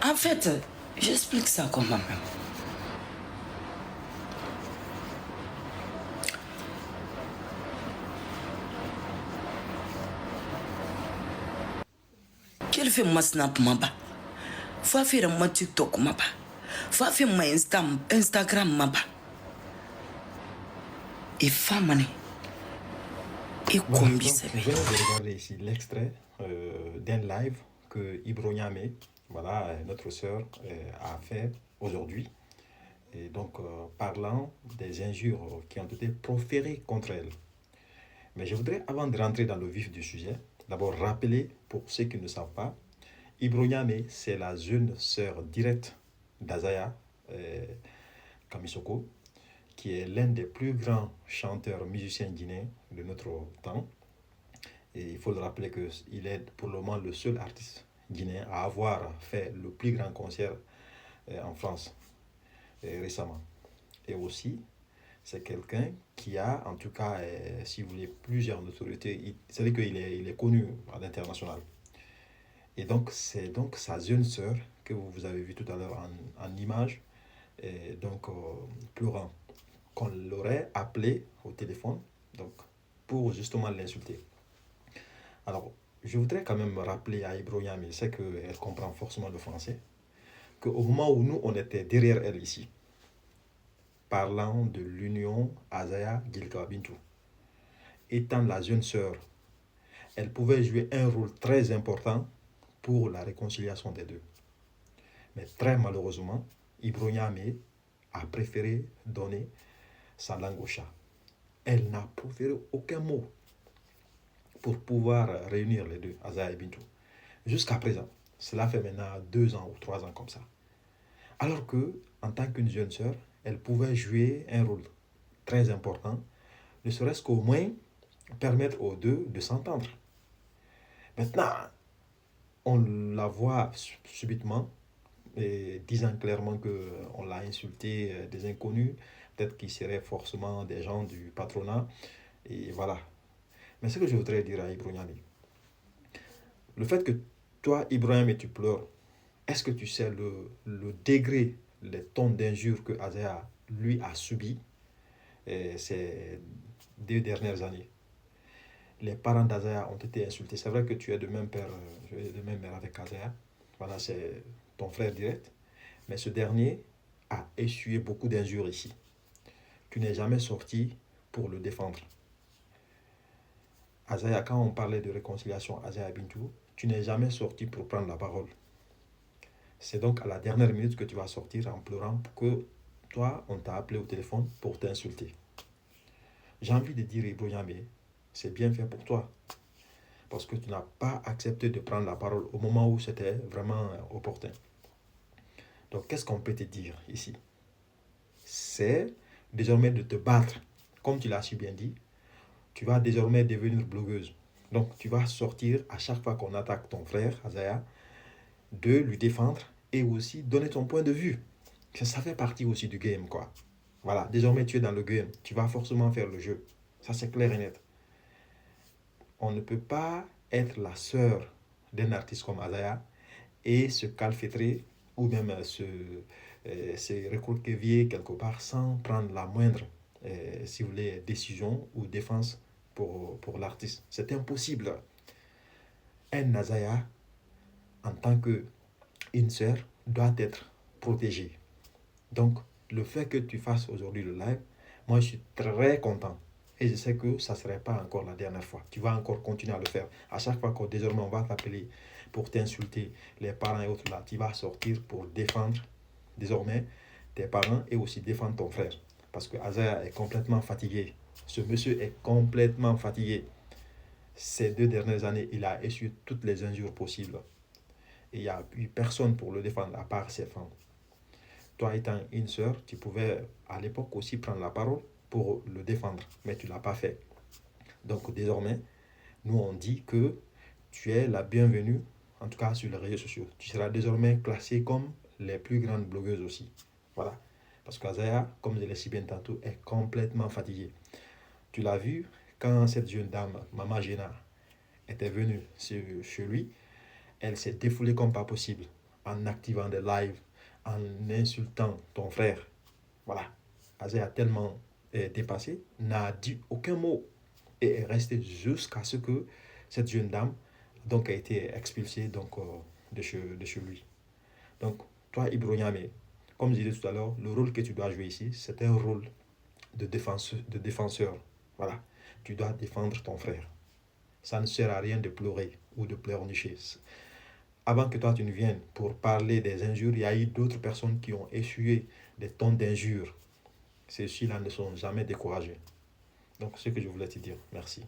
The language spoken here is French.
En fait, j'explique ça comment même. Quel fait moi snap maba? Faut faire moi TikTok maba? Faut faire moi Instagram maba? Et femme et Voilà, combi donc c'est vous venez de regarder ici l'extrait d'un live que Ibro Niamé, voilà, notre sœur, a fait aujourd'hui. Et donc, parlant des injures qui ont été proférées contre elle. Mais je voudrais, avant de rentrer dans le vif du sujet, d'abord rappeler, pour ceux qui ne savent pas, Ibro Niamé, c'est la jeune sœur directe d'Azaya Kamisoko, qui est l'un des plus grands chanteurs musiciens guinéens de notre temps. Et il faut le rappeler qu'il est pour le moment le seul artiste guinéen à avoir fait le plus grand concert en France récemment. Et aussi, c'est quelqu'un qui a, en tout cas, si vous voulez, plusieurs notoriétés. C'est-à-dire qu'il est connu à l'international. Et donc, c'est donc sa jeune sœur que vous avez vu tout à l'heure en image, et donc pleurant, qu'on l'aurait appelé au téléphone donc, pour justement l'insulter. Alors, je voudrais quand même rappeler à Ibro Yami, je sais qu'elle comprend forcément le français, qu'au moment où nous, on était derrière elle ici, parlant de l'union Azaya Gilka Bintou, étant la jeune sœur, elle pouvait jouer un rôle très important pour la réconciliation des deux. Mais très malheureusement, Ibro Yami a préféré donner sa langue au chat. Elle n'a proféré aucun mot pour pouvoir réunir les deux, Azaya et Bintou. Jusqu'à présent, cela fait maintenant 2 ans ou 3 ans comme ça. Alors que, en tant qu'une jeune sœur, elle pouvait jouer un rôle très important, ne serait-ce qu'au moins permettre aux deux de s'entendre. Maintenant, on la voit subitement et disant clairement qu'on l'a insulté des inconnus, peut-être qu'ils seraient forcément des gens du patronat, et voilà. Mais ce que je voudrais dire à Ibrahim, le fait que toi, Ibrahim, et tu pleures, est-ce que tu sais le degré, les tonnes d'injures que Azea, lui, a subi ces 2 dernières années? Les parents d'Azea ont été insultés. C'est vrai que tu es de même père, de même mère avec Azea. Voilà, c'est ton frère direct. Mais ce dernier a essuyé beaucoup d'injures ici. Tu n'es jamais sorti pour le défendre. Azea, quand on parlait de réconciliation, Azea Bintou, tu n'es jamais sorti pour prendre la parole. C'est donc à la dernière minute que tu vas sortir en pleurant pour que toi, on t'a appelé au téléphone pour t'insulter. J'ai envie de dire, Ibrahim, c'est bien fait pour toi. Parce que tu n'as pas accepté de prendre la parole au moment où c'était vraiment opportun. Donc, qu'est-ce qu'on peut te dire ici? C'est désormais de te battre. Comme tu l'as si bien dit, tu vas désormais devenir blogueuse. Donc, tu vas sortir à chaque fois qu'on attaque ton frère, Azaya, de lui défendre et aussi donner ton point de vue. Ça fait partie aussi du game, quoi. Voilà, désormais tu es dans le game, tu vas forcément faire le jeu. Ça, c'est clair et net. On ne peut pas être la sœur d'un artiste comme Azaya et se calfeutrer ou même se recroqueviller quelque part sans prendre la moindre, si vous voulez, décision ou défense pour l'artiste. C'est impossible. Un Azaya, en tant qu'une sœur, doit être protégée. Donc, le fait que tu fasses aujourd'hui le live, moi, je suis très content. Et je sais que ça ne serait pas encore la dernière fois. Tu vas encore continuer à le faire. À chaque fois que désormais on va t'appeler pour t'insulter, les parents et autres là, tu vas sortir pour défendre désormais tes parents et aussi défendre ton frère. Parce que Azaya est complètement fatigué. Ce monsieur est complètement fatigué. Ces 2 dernières années, il a essuyé toutes les injures possibles. Et il n'y a eu personne pour le défendre à part ses femmes. Toi étant une sœur, tu pouvais à l'époque aussi prendre la parole pour le défendre, mais tu ne l'as pas fait. Donc désormais, nous on dit que tu es la bienvenue, en tout cas sur les réseaux sociaux. Tu seras désormais classée comme les plus grandes blogueuses aussi. Voilà. Parce qu'Azaya, comme je l'ai si bien tantôt, est complètement fatiguée. Tu l'as vu quand cette jeune dame, Mama Gena, était venue chez lui, elle s'est défoulée comme pas possible en activant des lives, en insultant ton frère. Voilà. Azé a tellement dépassé, n'a dit aucun mot et est resté jusqu'à ce que cette jeune dame donc, a été expulsée donc, de chez lui. Donc, toi, Ibro Niamé, comme je disais tout à l'heure, le rôle que tu dois jouer ici, c'est un rôle de défenseur. Voilà. Tu dois défendre ton frère. Ça ne sert à rien de pleurer ou de pleurnicher. Avant que toi tu ne viennes pour parler des injures, il y a eu d'autres personnes qui ont essuyé des tonnes d'injures. Ceux-ci-là ne sont jamais découragés. Donc, ce que je voulais te dire. Merci.